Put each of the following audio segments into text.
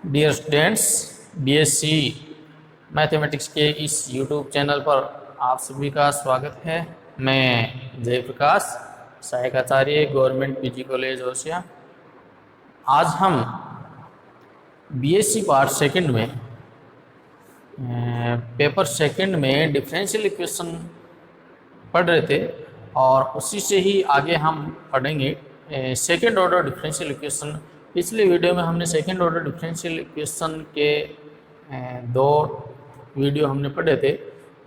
Dear students, BSc mathematics के इस YouTube channel पर आप सभी का स्वागत है। मैं जयप्रकाश, सहायक आचार्य, गवर्नमेंट पीजी कॉलेज होशिया। आज हम बीएससी पार्ट सेकंड में पेपर सेकंड में डिफरेंशियल इक्वेशन पढ़ रहे थे और उसी से ही आगे हम पढ़ेंगे सेकंड ऑर्डर डिफरेंशियल इक्वेशन। पिछले वीडियो में हमने सेकंड ऑर्डर डिफरेंशियल इक्वेशन के दो वीडियो हमने पढ़े थे,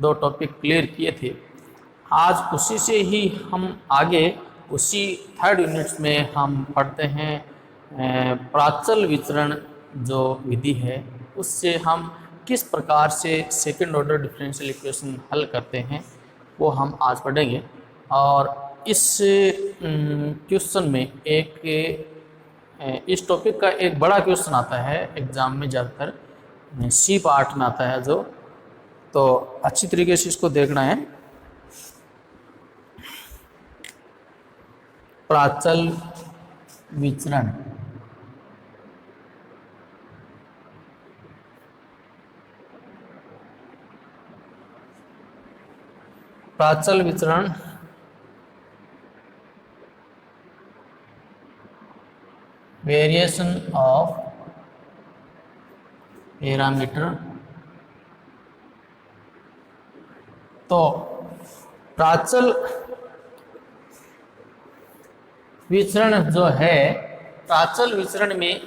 दो टॉपिक क्लियर किए थे। आज उसी से ही हम आगे उसी थर्ड यूनिट में हम पढ़ते हैं प्राचल विचरण जो विधि है, उससे हम किस प्रकार से सेकंड ऑर्डर डिफरेंशियल इक्वेशन हल करते हैं वो हम आज पढ़ेंगे। और इस क्वेश्चन में इस टॉपिक का एक बड़ा क्वेश्चन आता है एग्ज़ाम में, ज़्यादातर सी पार्ट में आता है जो, तो अच्छी तरीके से इसको देखना है। प्राचल विचरण, प्राचल विचरण वेरिएशन ऑफ पैरामीटर। तो प्राचल विचरण जो है, प्राचल विचरण में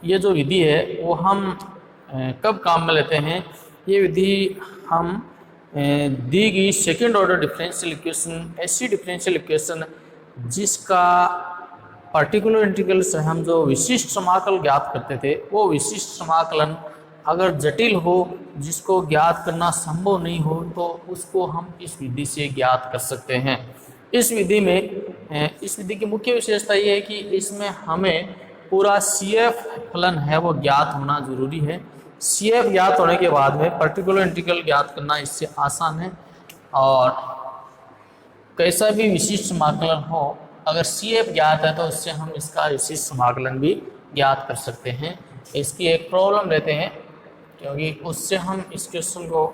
ये जो विधि है वो हम कब काम में लेते हैं? ये विधि हम दी गई सेकेंड ऑर्डर डिफरेंशियल इक्वेशन, ऐसी डिफरेंशियल इक्वेशन जिसका पर्टिकुलर इंटीग्रल से हम जो विशिष्ट समाकल ज्ञात करते थे, वो विशिष्ट समाकलन अगर जटिल हो, जिसको ज्ञात करना संभव नहीं हो, तो उसको हम इस विधि से ज्ञात कर सकते हैं। इस विधि में इस विधि की मुख्य विशेषता ये है कि इसमें हमें पूरा CF फलन है वो ज्ञात होना जरूरी है। CF ज्ञात होने के बाद में पर्टिकुलर इंटीग्रल ज्ञात करना इससे आसान है। और कैसा भी विशिष्ट समाकलन हो, अगर CF ज्ञात है तो उससे हम इसका विशिष्ट समाकलन भी ज्ञात कर सकते हैं। इसकी एक प्रॉब्लम लेते हैं, क्योंकि उससे हम इस क्वेश्चन को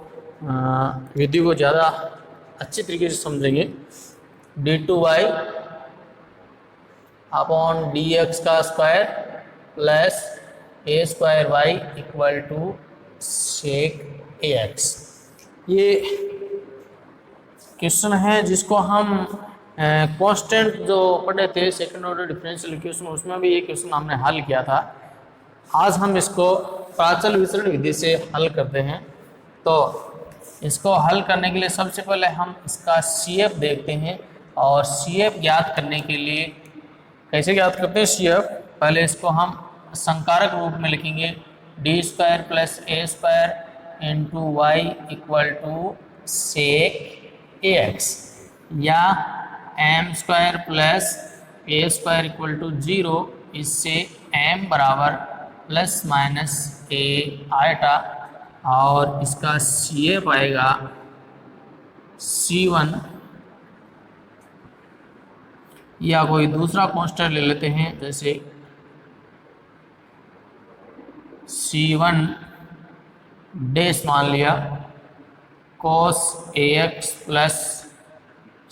विधि को ज़्यादा अच्छी तरीके से समझेंगे। d2y अपॉन dx का square plus a square y equal to sec ax, ये क्वेश्चन है जिसको हम कांस्टेंट जो पढ़े थे सेकंड ऑर्डर डिफरेंशियल इक्वेशन, उसमें भी ये क्वेश्चन हमने हल किया था। आज हम इसको प्राचल विचरण विधि से हल करते हैं। तो इसको हल करने के लिए सबसे पहले हम इसका CF देखते हैं, और CF ज्ञात करने के लिए कैसे ज्ञात करते हैं CF? पहले इसको हम संकारक रूप में लिखेंगे, d square plus a square into y equal to sec ax, या m square plus a square equal to 0, इससे m बराबर प्लस माइनस a आएगा, और इसका CF आएगा C1, या कोई दूसरा कांस्टेंट ले लेते हैं, जैसे C1 डैश मान लिया, cos ax plus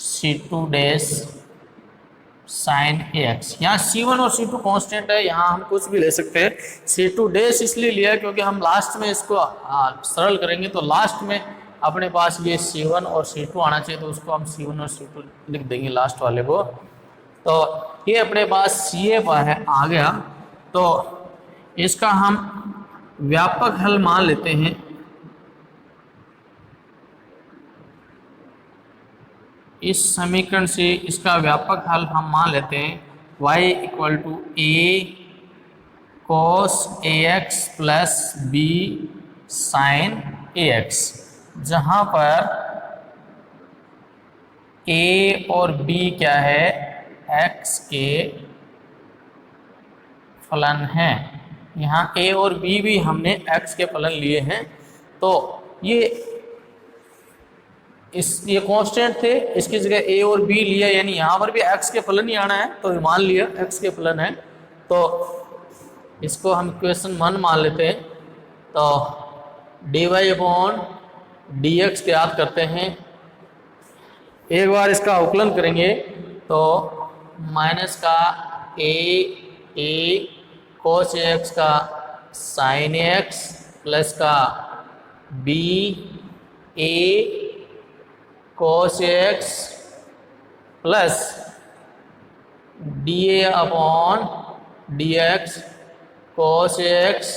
C2 dash sign ax। यहाँ C1 और C2 कांस्टेंट है, यहाँ हम कुछ भी ले सकते हैं। C2 डैश इसलिए लिया क्योंकि हम लास्ट में इसको सरल करेंगे, तो लास्ट में अपने पास ये C1 और C2 आना चाहिए, तो उसको हम C1 और C2 लिख देंगे लास्ट वाले को। तो ये अपने पास CF आ गया। तो इसका हम व्यापक हल मान लेते हैं। इस समीकरण से इसका व्यापक हल हम मान लेते हैं, y equal to a cos ax plus b sine ax, जहाँ पर a और b क्या है? x के फलन हैं। यहाँ a और b भी हमने x के फलन लिए हैं। तो ये ये कांस्टेंट थे, इसकी जगह a और b लिया, यानी यहाँ पर भी x के फलन ही आना है, तो मान लिया x के फलन है। तो इसको हम इक्वेशन 1 मान लेते हैं। तो dy अपॉन dx याद करते हैं। एक बार इसका अवकलन करेंगे तो माइनस का a cos x का sin x प्लस का b a cos x plus dA upon dx cos x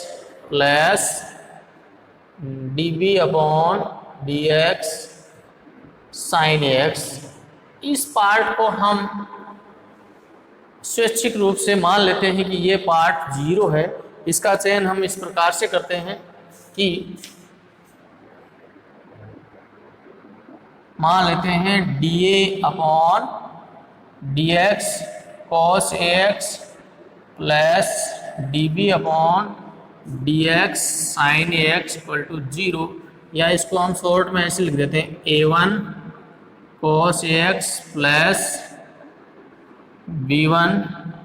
plus dB upon dx sin x। इस पार्ट को हम स्वैच्छिक रूप से मान लेते हैं कि ये पार्ट 0 है। इसका चयन हम इस प्रकार से करते हैं कि मान लेते हैं dA upon dx cos x plus dB upon dx sin x equal to 0, या इसको हम शॉर्ट में ऐसे लिख देते हैं a1 cos x plus b1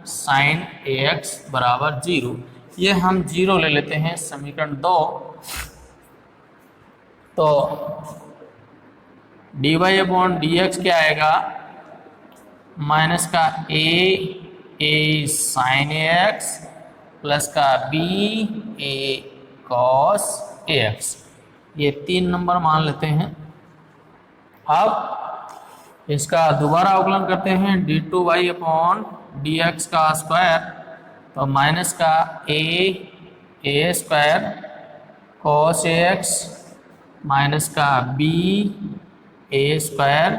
sin ax बराबर 0। ये हम 0 ले लेते हैं समीकरण 2। तो dy अपॉन dx क्या आएगा, माइनस का a sin x प्लस का b a cos ax। ये 3 नंबर मान लेते हैं। अब इसका दोबारा अवकलन करते हैं d2y अपॉन dx का स्क्वायर। तो माइनस का a square cos ax minus का b a square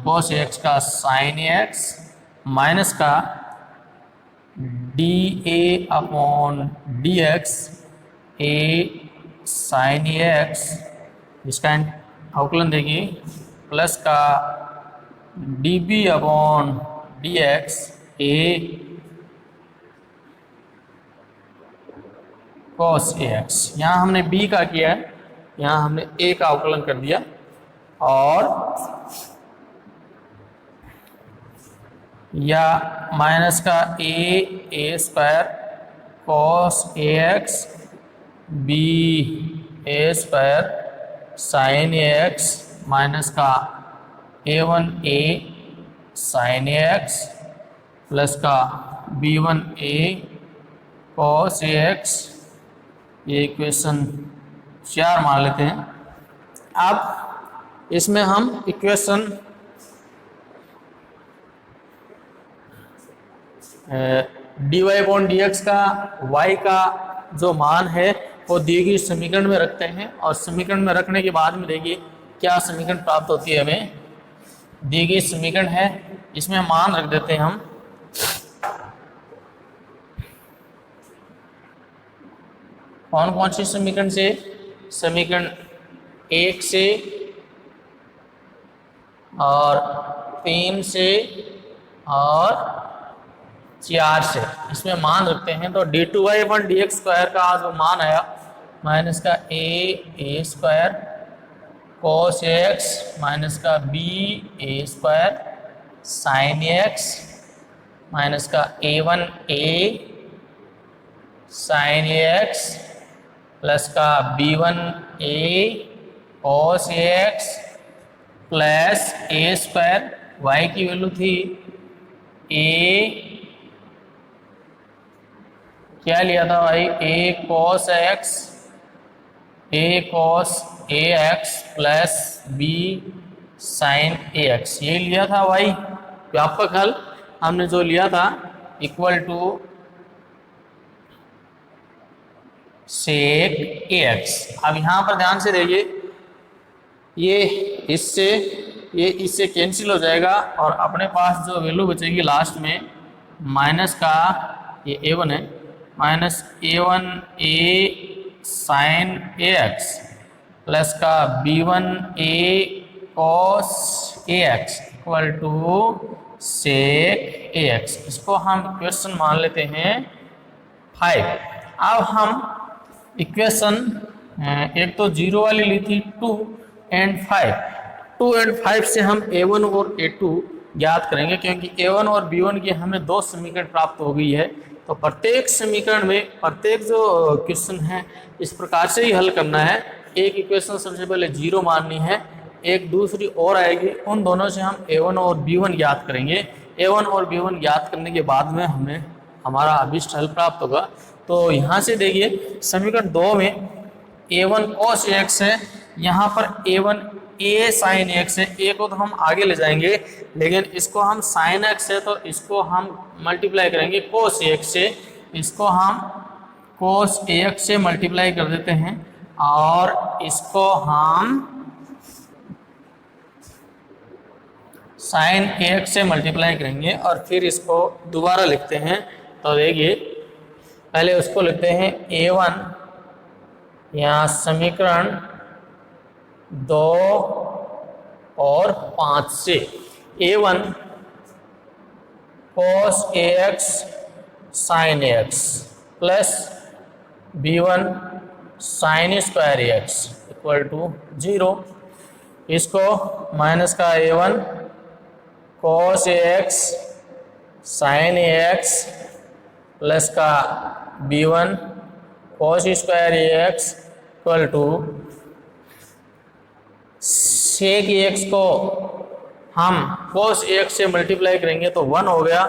cos x का sin x माइनस का dA upon dx a sin x, इसका अवकलन देखिए, प्लस का dB upon dx a cos ax। यहाँ हमने b का किया है, यहाँ हमने a का अवकलन कर दिया। और या माइनस का a square cos ax b a square sin ax minus का a1a sin ax प्लस का b1a cos ax। ये इक्वेशन 4 मान लेते हैं। अब इसमें हम इक्वेशन dy अपॉन dx का y का जो मान है वो दी गई समीकरण में रखते हैं, और समीकरण में रखने के बाद में देखिए क्या समीकरण प्राप्त होती है। हमें दी गई समीकरण है, इसमें मान रख देते हैं हम। कौन कौन सी समीकरण से, समीकरण 1 से और 3 से और 4 से, इसमें मान रखते हैं। तो d2y अपॉन dx स्क्वायर का जो मान आया, माइनस का a square cos x minus का b a square sin x minus का a1a sin x प्लस का b1a cos x plus a square, y की वैल्यू थी a, क्या लिया था भाई, a cos ax plus b sin ax, ये लिया था भाई व्यापक हल हमने जो लिया था, इक्वल टू sec ax। अब यहाँ पर ध्यान से देखिए, ये इससे कैंसिल हो जाएगा और अपने पास जो वैल्यू बचेगी लास्ट में, माइनस का ये a1 है, minus a1a sin ax plus का b1a cos ax equal to sec ax। इसको हम इक्वेशन मान लेते हैं 5। अब हम इक्वेशन एक तो 0 वाली ली थी 2 एंड 5 से हम a1 और a2 ज्ञात करेंगे, क्योंकि a1 और b1 की हमें 2 समीकरण प्राप्त हो गई है। तो प्रत्येक समीकरण में प्रत्येक जो क्वेश्चन है इस प्रकार से ही हल करना है। एक इक्वेशन सबसे पहले 0 माननी है, एक दूसरी और आएगी, उन दोनों से हम a1 और b1 ज्ञात करेंगे। a1 और b1 ज्ञात करने के बाद में हमें हमारा अभीष्ट हल प्राप्त होगा। तो यहाँ से देखिए समीकरण 2 में a1 cos ax है, यहाँ पर a1 a sin x है। a को तो हम आगे ले जाएंगे, लेकिन इसको हम sin x है तो इसको हम मल्टीप्लाई करेंगे cos ax से, इसको हम cos ax से मल्टीप्लाई कर देते हैं और इसको हम sin ax से मल्टीप्लाई करेंगे और फिर इसको दोबारा लिखते हैं। तो देखिए पहले उसको लिखते हैं a1, यहाँ समीकरण 2 और 5 से a1 cos ax sin ax plus b1 sin square ax equal to 0। इसको माइनस का a1 cos ax sin ax plus का b1 cos square ax equal to sec ax को हम cos ax से मल्टीप्लाई करेंगे तो 1 हो गया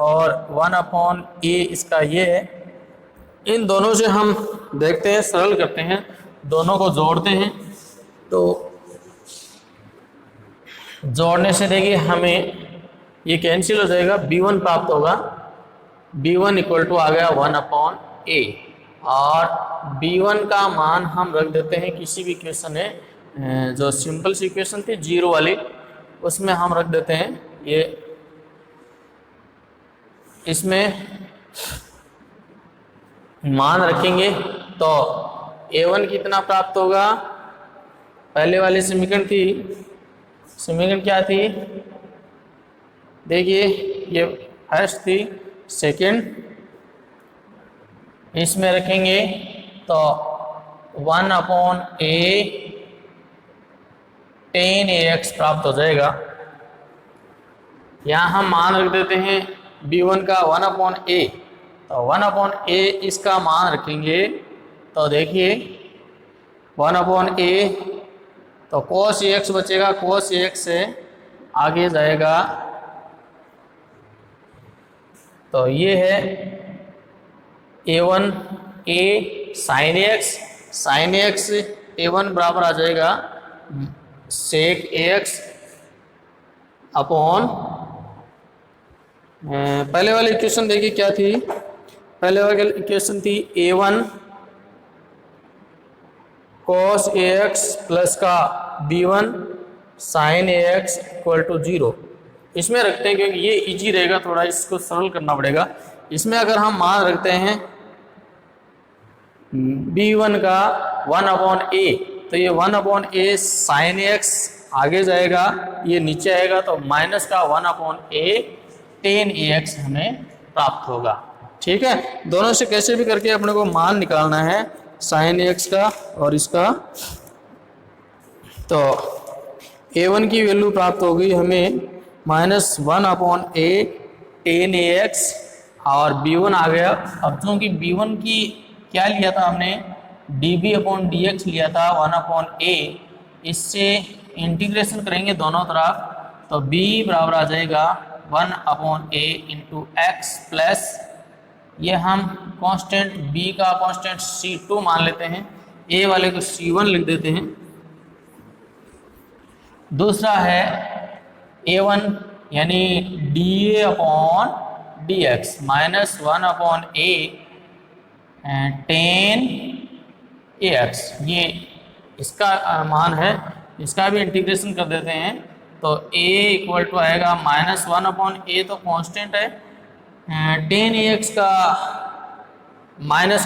और 1/a इसका ये है। इन दोनों से हम देखते हैं, सरल करते हैं, दोनों को जोड़ते हैं। तो जोड़ने से देखिए हमें ये कैंसिल हो जाएगा, b1 प्राप्त होगा। b1 इक्वल टू आ गया 1/a और b1 का मान हम रख देते हैं किसी भी इक्वेशन है जो सिंपल सी इक्वेशन थी 0 वाली, उसमें हम रख देते हैं ये, इसमें मान रखेंगे तो a1 कितना प्राप्त होगा। पहले वाली समीकरण थी, समीकरण क्या थी देखिए, ये फर्स्ट थी, सेकंड इसमें रखेंगे तो 1/a tan ax प्राप्त हो जाएगा। यहाँ हम मान रख देते हैं b1 का 1/a, तो 1/a इसका मान रखेंगे तो देखिए 1/a तो cos ax बचेगा, cos ax से आगे जाएगा तो ये है a1 a sin ax a1 बराबर आ जाएगा sec ax अपॉन, पहले वाली इक्वेशन देखिए क्या थी, पहले वाली इक्वेशन थी a1 cos ax प्लस का b1 sin ax equal to 0। इसमें रखते हैं क्योंकि ये इजी रहेगा, थोड़ा इसको सरल करना पड़ेगा। इसमें अगर हम मान रखते हैं b1 का 1/a तो ये 1/a sin ax आगे जाएगा, ये नीचे आएगा तो माइनस का 1/a tan ax हमें प्राप्त होगा। ठीक है, दोनों से कैसे भी करके अपने को मान निकालना है sin ax का और इसका। तो a1 की वैल्यू प्राप्त हो गई हमें -1/a tan ax और b1 आ गया। अब चूंकि b1 की क्या लिया था हमने, db/dx लिया था 1/a, इससे इंटीग्रेशन करेंगे दोनों तरफ तो b बराबर आ जाएगा 1/a इंटू एक्स प्लस, ये हम कांस्टेंट b का कांस्टेंट c2 मान लेते हैं, a वाले को c1 लिख देते हैं। दूसरा है a1 यानी dA/dx -1/a tan ax, ये इसका मान है, इसका भी इंटीग्रेशन कर देते हैं तो a इक्वल टू आएगा -1/a तो कांस्टेंट है, tan ax का माइनस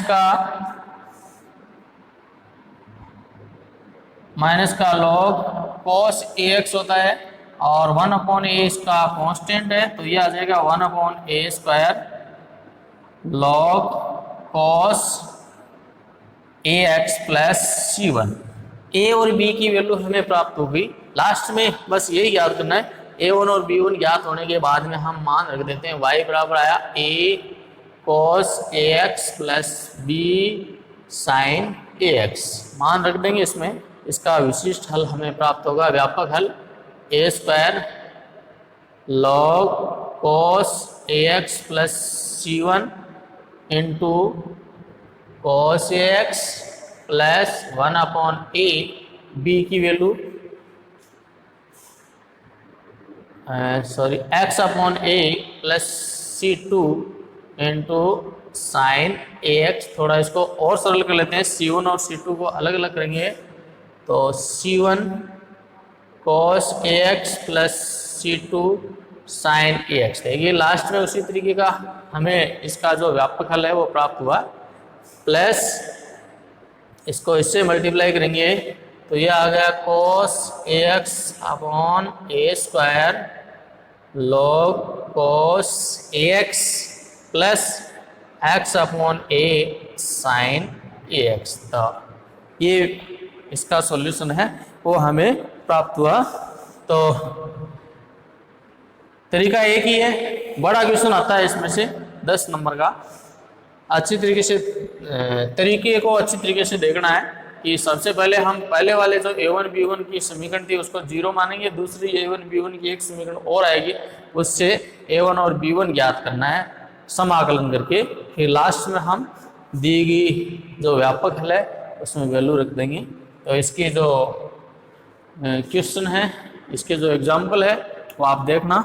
का log cos ax होता है और 1/a इसका कांस्टेंट है तो ये आ जाएगा 1/a square log cos ax plus c1। a और b की वैल्यू हमें प्राप्त होगी। लास्ट में बस यही याद करना है, a1 और b1 ज्ञात होने के बाद में हम मान रख देते हैं y बराबर आया a cos ax plus b sine ax मान रख देंगे इसमें। इसका विशिष्ट हल हमें प्राप्त होगा, व्यापक हल a square log cos ax plus c1 into cos ax plus 1/a, b की value x/a plus c2 into sine ax। थोड़ा इसको और सरल कर लेते हैं, c1 और c2 को अलग अलग करेंगे तो c1 cos ax plus c2 sine ax। देखिए लास्ट में उसी तरीके का हमें इसका जो व्यापक हल है वो प्राप्त हुआ, प्लस इसको इससे मल्टीप्लाई करेंगे तो ये आ गया cos ax upon a square log cos ax plus x upon a sine ax। तो ये इसका सॉल्यूशन है वो हमें प्राप्त हुआ। तो तरीका एक ही है, बड़ा क्वेश्चन आता है इसमें से 10 नंबर का। अच्छी तरीके से तरीके को अच्छी तरीके से देखना है कि सबसे पहले हम पहले वाले जो a1 b1 की समीकरण थी उसको 0 मानेंगे, दूसरी a1 b1 की एक समीकरण और आएगी, उससे a1 और b1 ज्ञात करना है समाकलन करके। फिर लास्ट में हम दी गई जो व्यापक हल है उसमें वैल्यू रख देंगे। तो इसकी जो क्वेश्चन है, इसके जो एग्जाम्पल है वो आप देखना।